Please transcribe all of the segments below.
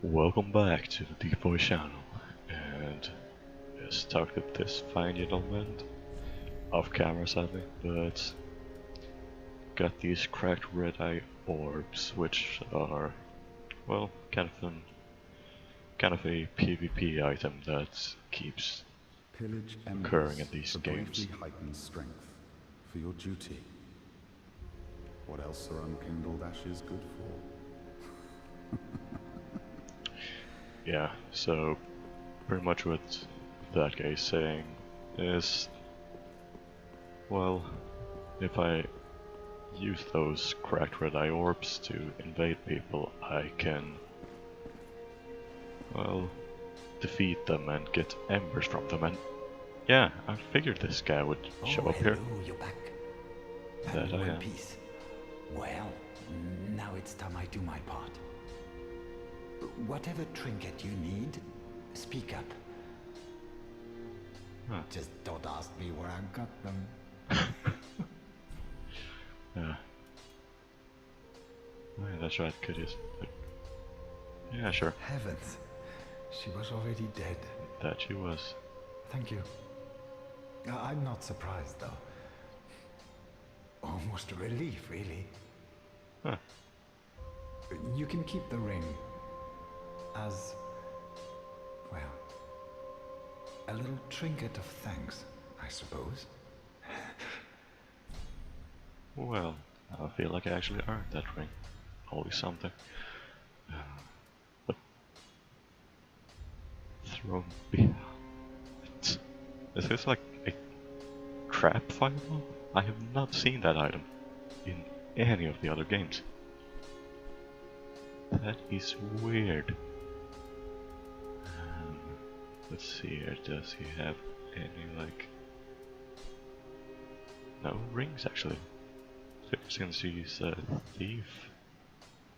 Welcome back to the Deep Boy channel, and let's talk with this fine gentleman, off camera sadly, but got these cracked red eye orbs, which are, well, kind of a PvP item that keeps Pillage occurring in embers these to games. briefly heighten strength for your duty. What else are unkindled ashes good for? Yeah, so pretty much what that guy is saying is, well, if I use those cracked red eye orbs to invade people, I can, well, defeat them and get embers from them, and yeah, I figured this guy would show up here. Hello, you're back. That I One am. piece. Well, now it's time I do my part. Whatever trinket you need, speak up. Huh. Just don't ask me where I got them. Yeah. Oh, yeah, that's right, could use. Yeah, sure. Heavens, she was already dead. That she was. Thank you. I'm not surprised, though. Almost a relief, really. Huh. You can keep the ring as, well, a little trinket of thanks, I suppose. Well, I feel like I actually earned that ring. Always something. But thrown behind. Is this like a trap fireball? I have not seen that item in any of the other games. That is weird. Let's see here, does he have any, like... No rings actually. Since he's a thief,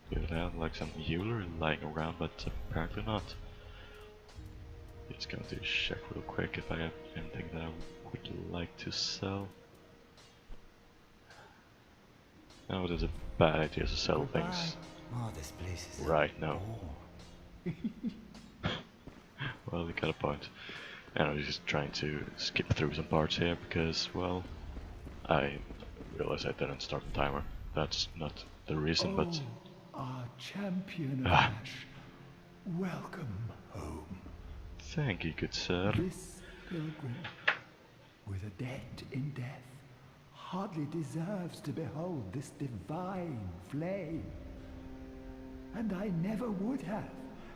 he would have like some jewelry lying around, but apparently not. It's going to check real quick if I have anything that I would like to sell. No, it is a bad idea to sell things Oh, this place is right now. Oh. Well, you got a point. And I was just trying to skip through some parts here because, well, I realized I didn't start the timer. That's not the reason, but... Our champion of Ash, welcome home. Thank you, good sir. This pilgrim, with a debt in death, hardly deserves to behold this divine flame. And I never would have,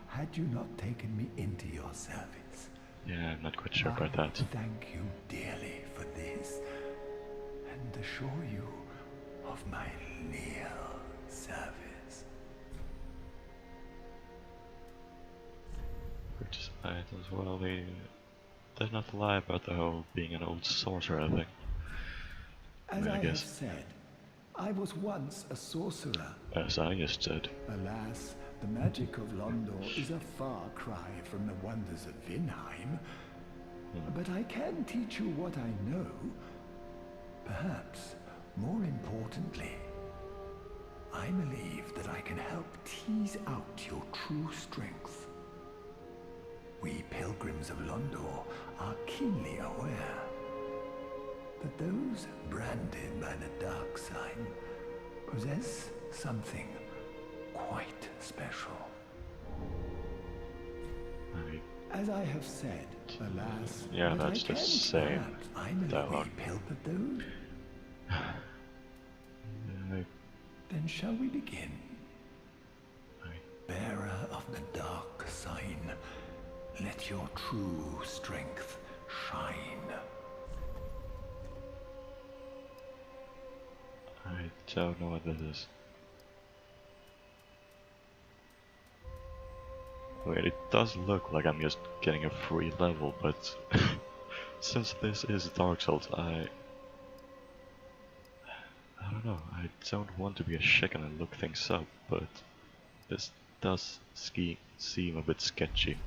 had you not taken me into your service. Yeah, I'm not quite sure about that. Thank you dearly for this, and assure you of my leal service. Purchase items, well, they're not lie about the whole being an old sorcerer thing. As I have guess. said, I was once a sorcerer. As I just said. Alas, the magic of Londor is a far cry from the wonders of Vinheim. But I can teach you what I know. Perhaps, more importantly, I believe that I can help tease out your true strength. We pilgrims of Londor are keenly aware that those branded by the dark sign possess something quite special. As I have said, alas, Yeah, but that's I the can same perhaps finally dialogue. be that those. Then shall we begin? Bearer of the dark sign, let your true strength shine. I don't know what this is. Wait, it does look like I'm just getting a free level, but since this is Dark Souls, I don't know, I don't want to be a chicken and look things up, but this does seem a bit sketchy.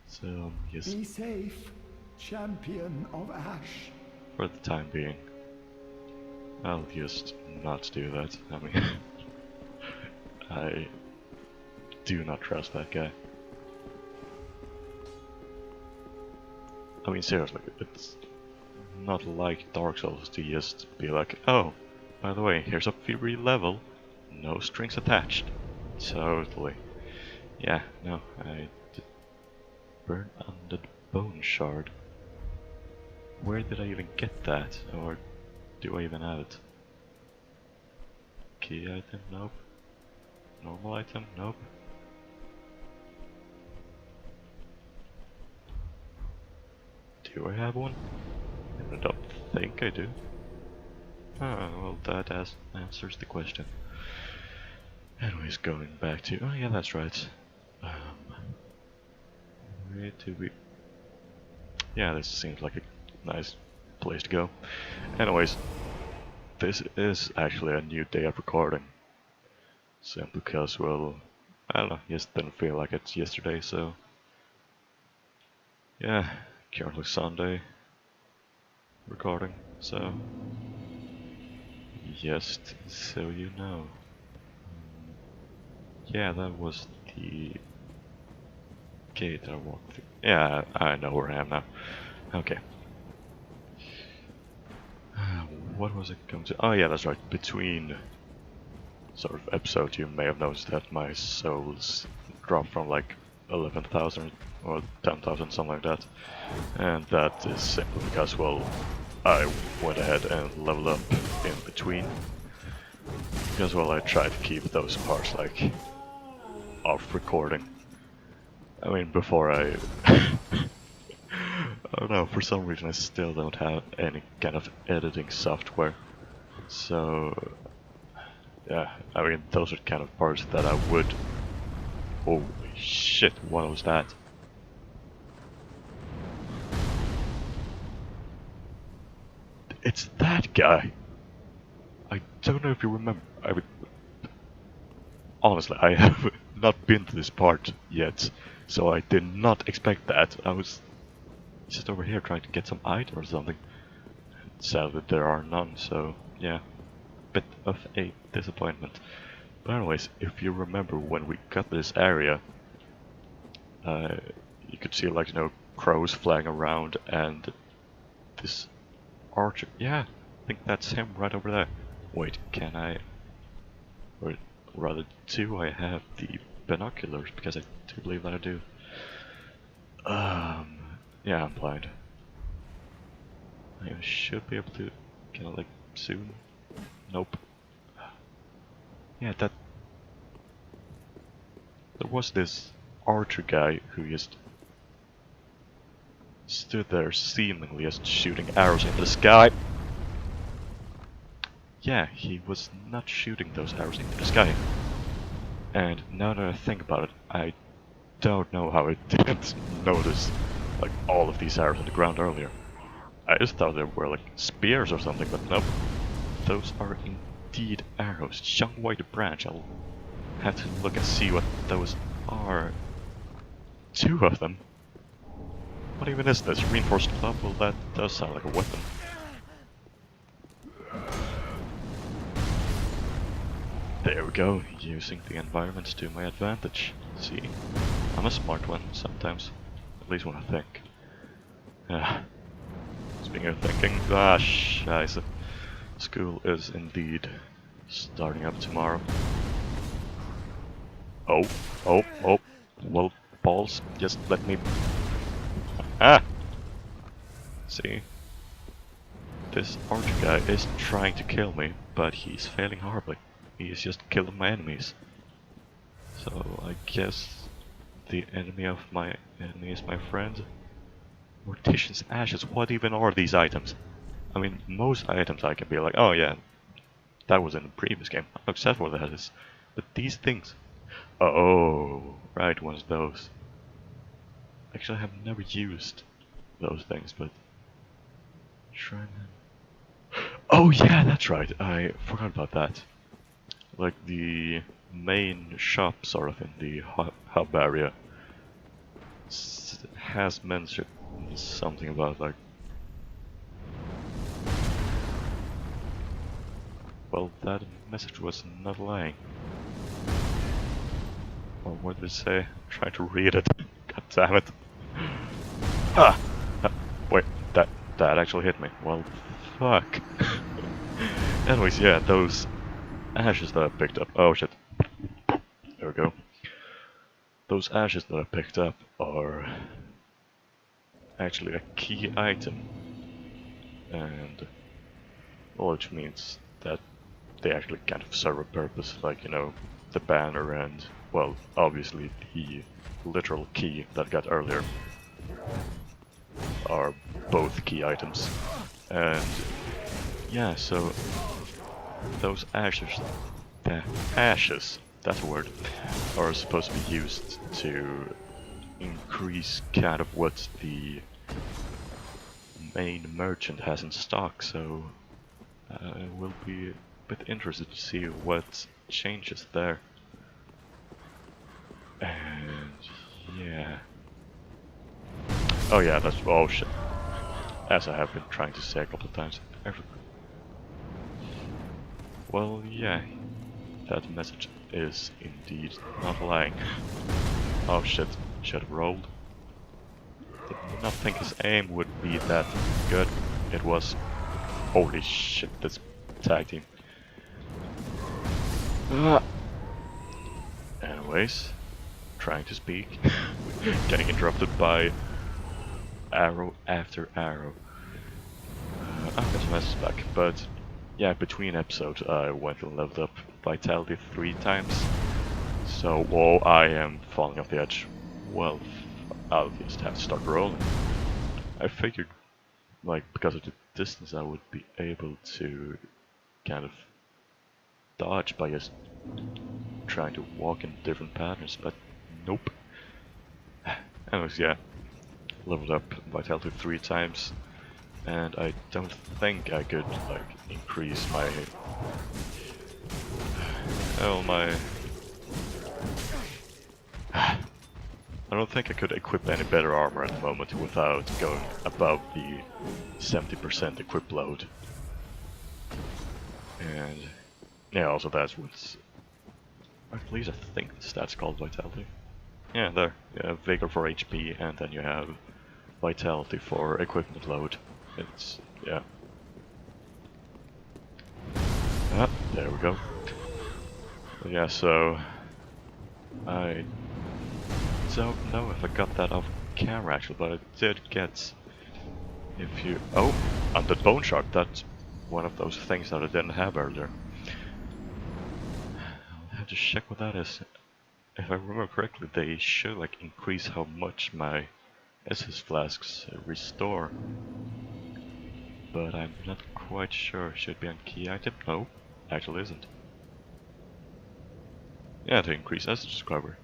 So, yes, Be safe, champion of Ash. for the time being, I'll just not do that. I mean, I do not trust that guy. I mean, seriously, it's not like Dark Souls to just be like, oh, by the way, here's a free level, no strings attached. Totally. Yeah, no, I did burn under the bone shard. Where did I even get that? Or do I even have it? Key item? Nope. Normal item? Nope. Do I have one? I don't think I do. Ah, well, that answers the question. Anyways, going back to... oh yeah, that's right. Where do we... yeah, this seems like a nice place to go. Anyways, this is actually a new day of recording. Simply because, well, I don't know, just didn't feel like it's yesterday, so... yeah, currently Sunday recording, so... just so you know. Yeah, that was the gate I walked through. Yeah, I know where I am now. Okay. What was it going to... oh yeah, that's right. Between sort of episodes, you may have noticed that my souls dropped from like 11,000 or 10,000, something like that. And that is simply because, well, I went ahead and leveled up in between. Because, well, I tried to keep those parts like off recording. I mean, before I... I don't know, for some reason I still don't have any kind of editing software. So, yeah, I mean, those are kind of parts that I would... holy shit, what was that? It's that guy! I don't know if you remember. I mean, honestly, I have not been to this part yet, so I did not expect that. I was just over here trying to get some item or something. Sadly, there are none, so yeah, bit of a disappointment. But anyways, if you remember when we got this area, you could see like, you know, crows flying around and this archer. Yeah, I think that's him right over there. Wait, can I? Or rather, do I have the binoculars? Because I do believe that I do. Yeah, I'm blind. I should be able to. Can I like zoom? Nope. Yeah, that. There was this archer guy who just stood there seemingly just shooting arrows into the sky. Yeah, he was not shooting those arrows into the sky. And now that I think about it, I don't know how I didn't notice like all of these arrows on the ground earlier. I just thought they were like spears or something, but nope. Those are indeed arrows. Young white branch. I'll have to look and see what those are. 2 of them? What even is this? Reinforced club? Well, that does sound like a weapon. There we go, using the environment to my advantage. See, I'm a smart one sometimes, at least when I think. Speaking of thinking, scheisse. School is indeed starting up tomorrow. Oh, well, balls, just let me... See? This archer guy is trying to kill me, but he's failing horribly. He is just killing my enemies. So I guess the enemy of my enemy is my friend. Mortician's ashes. What even are these items? I mean, most items I can be like, oh yeah, that was in the previous game. I'm upset what that is. But these things... oh, right, one of those. Actually, I have never used those things, but... Shrine... oh yeah, that's right. I forgot about that. Like the main shop sort of in the hub area has mentioned something about like, well, that message was not lying. Or what did it say? I'm trying to read it. God damn it. Ah! Wait, that actually hit me. Well, fuck. Anyways, yeah, those ashes that I picked up. Oh shit. There we go. Those ashes that I picked up are actually a key item. And, well, which means that they actually kind of serve a purpose, like, you know, the banner and, well, obviously the literal key that I got earlier are both key items. And yeah, so those ashes, that's a word, are supposed to be used to increase kind of what the main merchant has in stock, so I will be a bit interested to see what changes there. And yeah. Oh yeah, that's oh shit. As I have been trying to say a couple of times. Well, yeah, that message is indeed not lying. Oh shit, should have rolled. Did not think his aim would be that good. It was. Holy shit, this tag team. Anyways, trying to speak, getting interrupted by arrow after arrow. I've got some messages back, but yeah, between episodes I went and leveled up Vitality 3 times. So while I am falling off the edge, well, I'll just have to start rolling. I figured, like, because of the distance I would be able to kind of dodge by just trying to walk in different patterns, but nope. Anyways, yeah, leveled up Vitality 3 times, and I don't think I could, like, increase my... oh, my... I don't think I could equip any better armor at the moment without going above the 70% equip load. And yeah, also that's what's... at least I think the stat's called Vitality. Yeah, there. You have Vigor for HP, and then you have Vitality for equipment load. It's... yeah. Ah, there we go. But yeah, so... I don't know if I got that off camera actually, but I did get... if you... oh! Undead Bone Shark, that's one of those things that I didn't have earlier. I'll have to check what that is. If I remember correctly, they should like increase how much my SS flasks restore. But I'm not quite sure. Should be on key item? No, actually isn't. Yeah, to increase SS subscriber.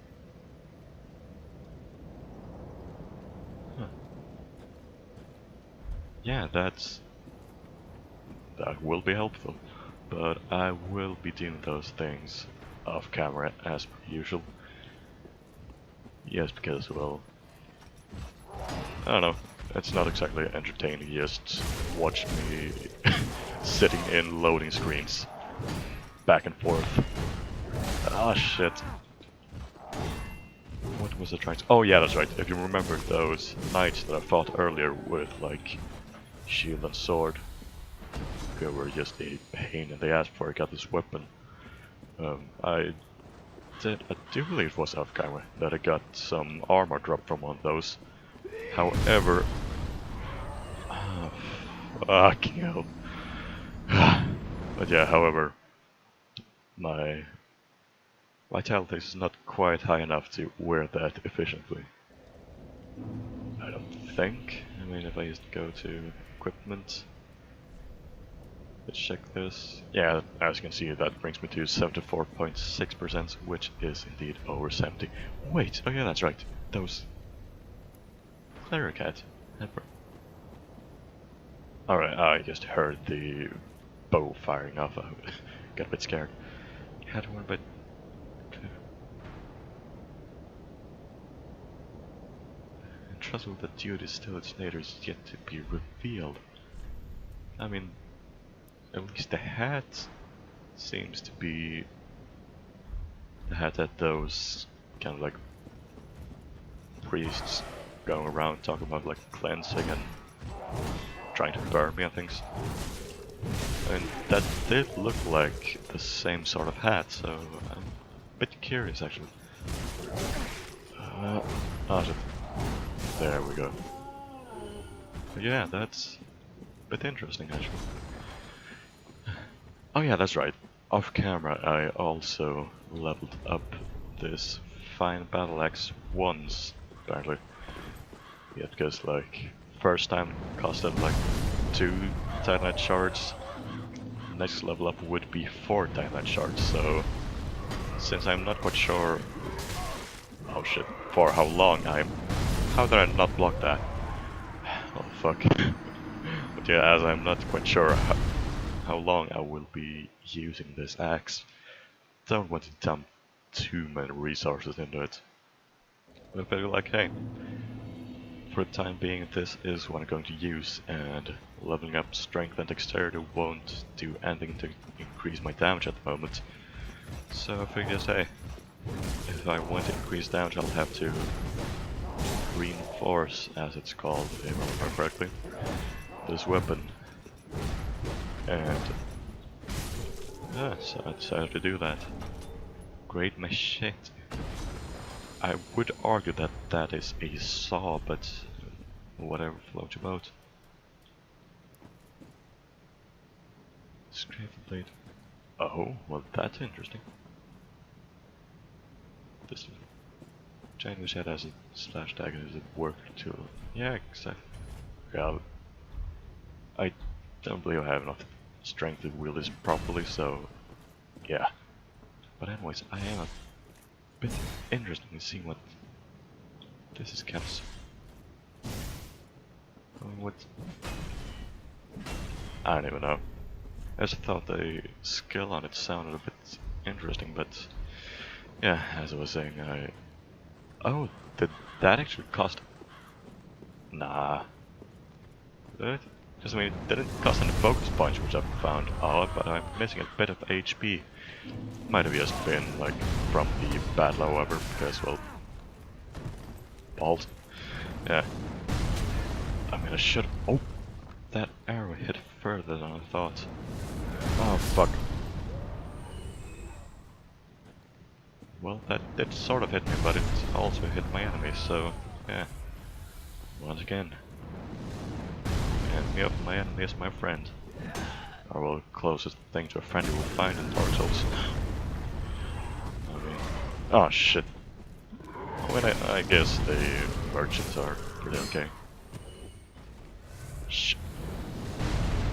Huh. Yeah, that will be helpful. But I will be doing those things off camera as per usual. Yes, because, well, I don't know, it's not exactly entertaining, just watch me sitting in loading screens back and forth. Ah, shit. What was I trying to... oh yeah, that's right, if you remember those knights that I fought earlier with, like, shield and sword, they were just a pain in the ass before I got this weapon. I do believe it was off camera that I got some armor drop from one of those. However, fucking hell. But yeah, however, my vitality is not quite high enough to wear that efficiently. I don't think. I mean, if I just go to equipment, let's check this. Yeah, as you can see, that brings me to 74.6%, which is indeed over 70. Wait, oh yeah, that's right. Those cleric hat. Alright, I just heard the bow firing off. I got a bit scared. Had one, but trust with the duty still its later is yet to be revealed. I mean, at least the hat seems to be the hat that those kind of like priests going around talking about like cleansing and trying to burn me and things. And that did look like the same sort of hat, so I'm a bit curious actually. Oh shit. There we go. But yeah, that's a bit interesting actually. Oh yeah, that's right. Off camera I also leveled up this fine battle axe once, apparently. Yeah, because like first time costed like 2 Titanite shards. Next level up would be 4 Titanite shards, so since I'm not quite sure oh shit, for how long how did I not block that? Oh fuck. But yeah, as I'm not quite sure how long I will be using this axe, don't want to dump too many resources into it. But I feel like, hey, for the time being this is what I'm going to use, and leveling up strength and dexterity won't do anything to increase my damage at the moment. So I figured, hey, if I want to increase damage I'll have to reinforce, as it's called if I remember correctly, this weapon. And yeah, so I decided to do that. Great machete. I would argue that that is a saw, but whatever floats your boat. Scrape the blade. Oh, well that's interesting. This giant machete has a slash dagger as a work tool. Yeah, exactly. Yeah, I don't believe I have enough strength to wield this properly, so yeah. But anyways, I am a bit interested in seeing what this is kept. What? I don't even know. I just thought the skill on it sounded a bit interesting, but yeah, as I was saying, oh, did that actually cost? Nah. Did it? Because I mean, it didn't cost any focus points, which I found odd, but I'm missing a bit of HP. Might have just been, like, from the battle, however, because, well, balls. Yeah. I mean, I should. Oh! That arrow hit further than I thought. Oh, fuck. Well, that did sort of hit me, but it also hit my enemy, so, yeah. Once again. Enemy of my enemy is my friend. Or, well, closest thing to a friend you will find in Dark Souls. Okay. Oh, shit. I mean, I guess the merchants are pretty okay. Shh.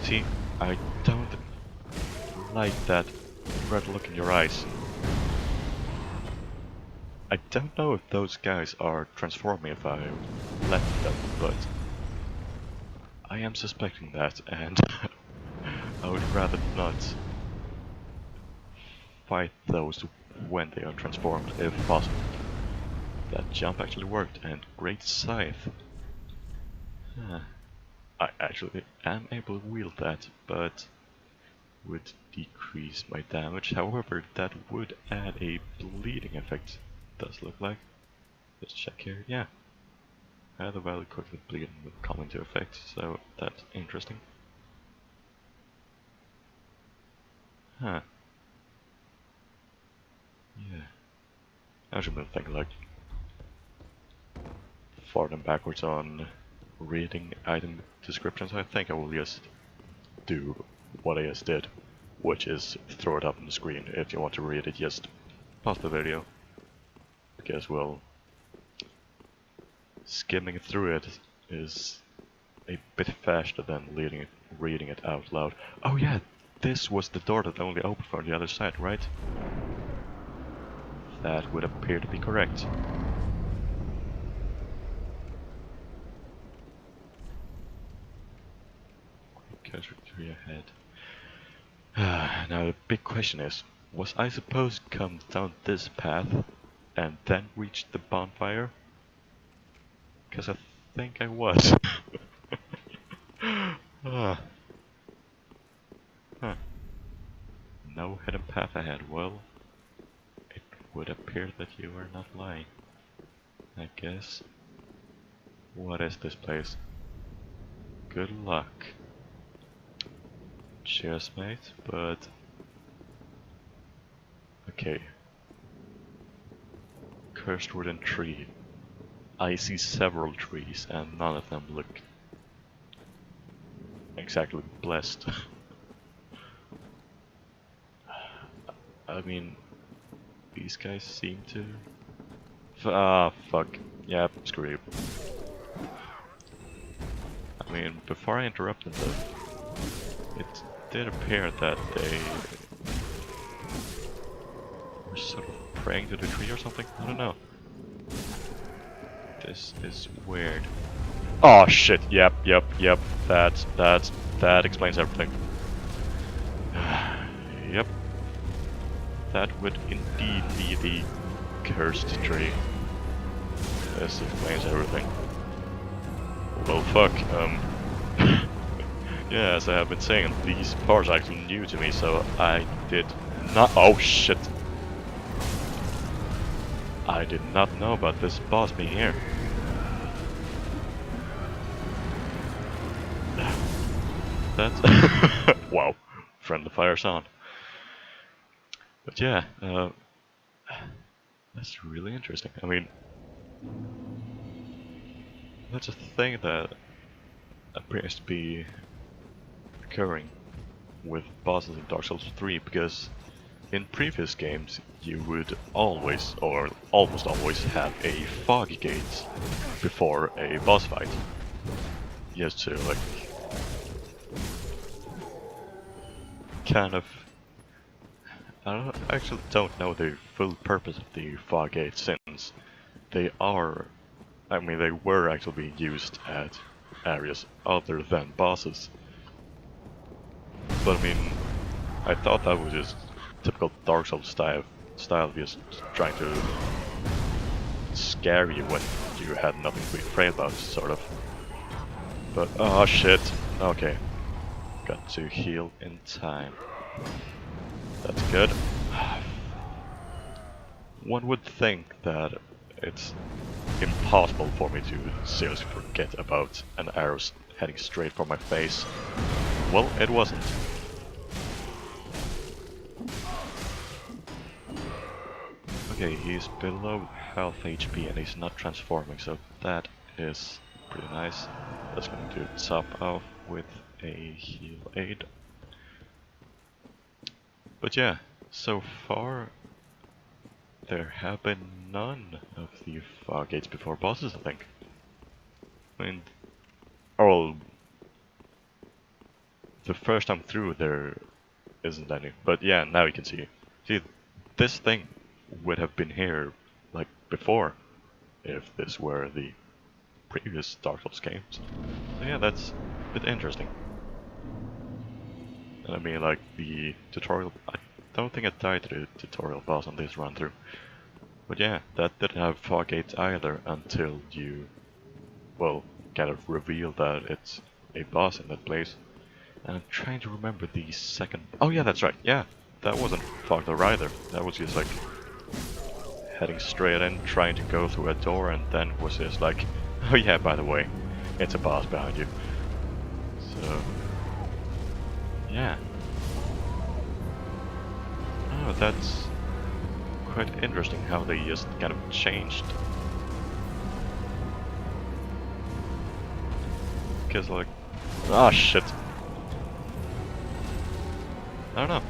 See, I don't like that red look in your eyes. I don't know if those guys are transforming if I let them, but I am suspecting that, and I would rather not fight those when they are transformed, if possible. That jump actually worked, and great scythe. Huh. I actually am able to wield that, but would decrease my damage. However, that would add a bleeding effect, does look like. Let's check here. Yeah. The value quickly bleeding will come into effect, so that's interesting. Huh. Yeah. I should be thinking like forward and backwards on reading item descriptions. I think I will just do what I just did, which is throw it up on the screen. If you want to read it, just pause the video, because, well, skimming through it is a bit faster than reading it out loud. Oh yeah, this was the door that only opened from the other side, right? That would appear to be correct. Trajectory ahead. Now the big question is, was I supposed to come down this path and then reach the bonfire? Because I think I was. Huh. No hidden path ahead. Well, it would appear that you are not lying. I guess. What is this place? Good luck. Cheers, mate, but... Okay. Cursed wooden tree. I see several trees and none of them look exactly blessed. I mean, these guys seem to... fuck. Yeah, screw you. I mean, before I interrupted them, it did appear that they were sort of praying to the tree or something. I don't know. This is weird. Oh shit! Yep. That explains everything. Yep. That would indeed be the cursed tree. This explains everything. Well, fuck. Yeah, as I have been saying, these parts are actually new to me, so I did not. Oh shit! I did not know about this boss being here. That's wow, friendly fire's on. But yeah, that's really interesting. I mean, that's a thing that appears to be occurring with bosses in Dark Souls 3, because in previous games you would always, or almost always, have a fog gate before a boss fight. Just to like kind of, I actually don't know the full purpose of the fog gate, since they are, I mean, they were actually being used at areas other than bosses. But I mean, I thought that was just typical Dark Souls style just trying to scare you when you had nothing to be afraid about, sort of. But oh shit, okay. Got to heal in time. That's good. One would think that it's impossible for me to seriously forget about an arrow heading straight for my face. Well, it wasn't. Okay, he's below half HP and he's not transforming, so that is pretty nice. That's going to top off with a heal aid. But yeah, so far there have been none of the fog gates before bosses, I think. I mean, oh, the first time through there isn't any, but yeah, now you can see. See, this thing would have been here like before if this were the previous Dark Souls games. So yeah, that's a bit interesting. And I mean, like, the tutorial, I don't think I died to the tutorial boss on this run through. But yeah, that didn't have fog gates either until you, well, kind of reveal that it's a boss in that place. And I'm trying to remember the second... Oh yeah, that's right, yeah, that wasn't fogged over either. That was just like heading straight in, trying to go through a door, and then was just like, oh yeah, by the way, it's a boss behind you. So... yeah. Oh, that's quite interesting how they just kind of changed. Because like... ah, shit. I don't know.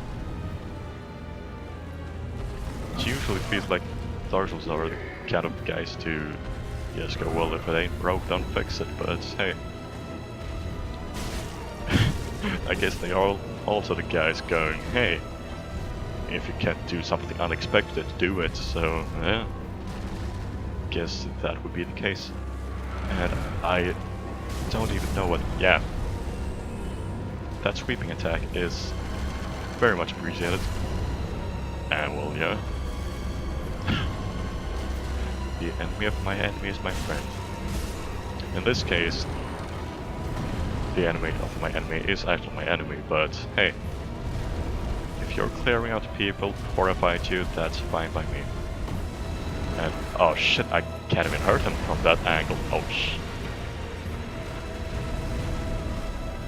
It usually feels like Dark Souls are the kind of guys to just go, well, if it ain't broke, don't fix it, but hey. I guess they are also the guys going, hey, if you can't do something unexpected, do it, so yeah. Guess that would be the case. And I don't even know what, yeah. That sweeping attack is very much appreciated. And well, yeah. The enemy of my enemy is my friend. In this case, the enemy of my enemy is actually my enemy, but hey, if you're clearing out people who horrified you, that's fine by me. And oh shit, I can't even hurt him from that angle. Oh shit.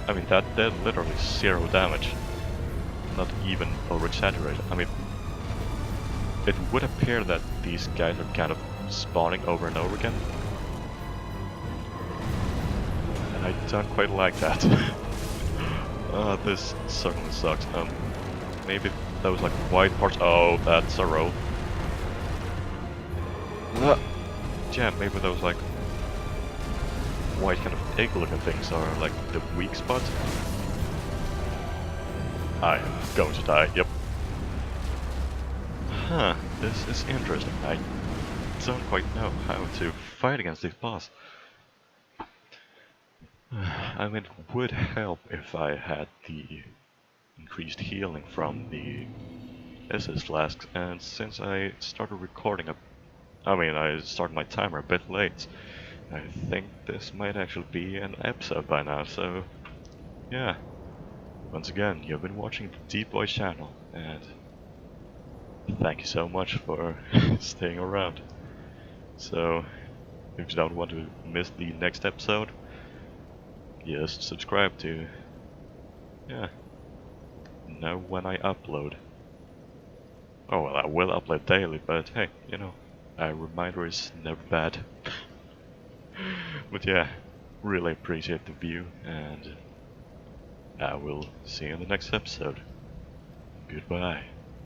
I mean, that did literally 0 damage. Not even over-exaggerated. I mean, it would appear that these guys are kind of spawning over and over again. And I don't quite like that. This certainly sucks. Maybe those like white parts. Oh, that's a roll. Yeah, maybe those like white kind of egg-looking things are like the weak spot. I am going to die. Yep. Huh. This is interesting. I don't quite know how to fight against this boss. I mean, it would help if I had the increased healing from the SS flasks, and since I started recording I started my timer a bit late, I think this might actually be an episode by now, so yeah. Once again, you've been watching the Deep Boy channel, and thank you so much for staying around. So, if you don't want to miss the next episode, just subscribe to, know when I upload. Oh well, I will upload daily, but hey, you know, a reminder is never bad. But yeah, really appreciate the view, and I will see you in the next episode. Goodbye.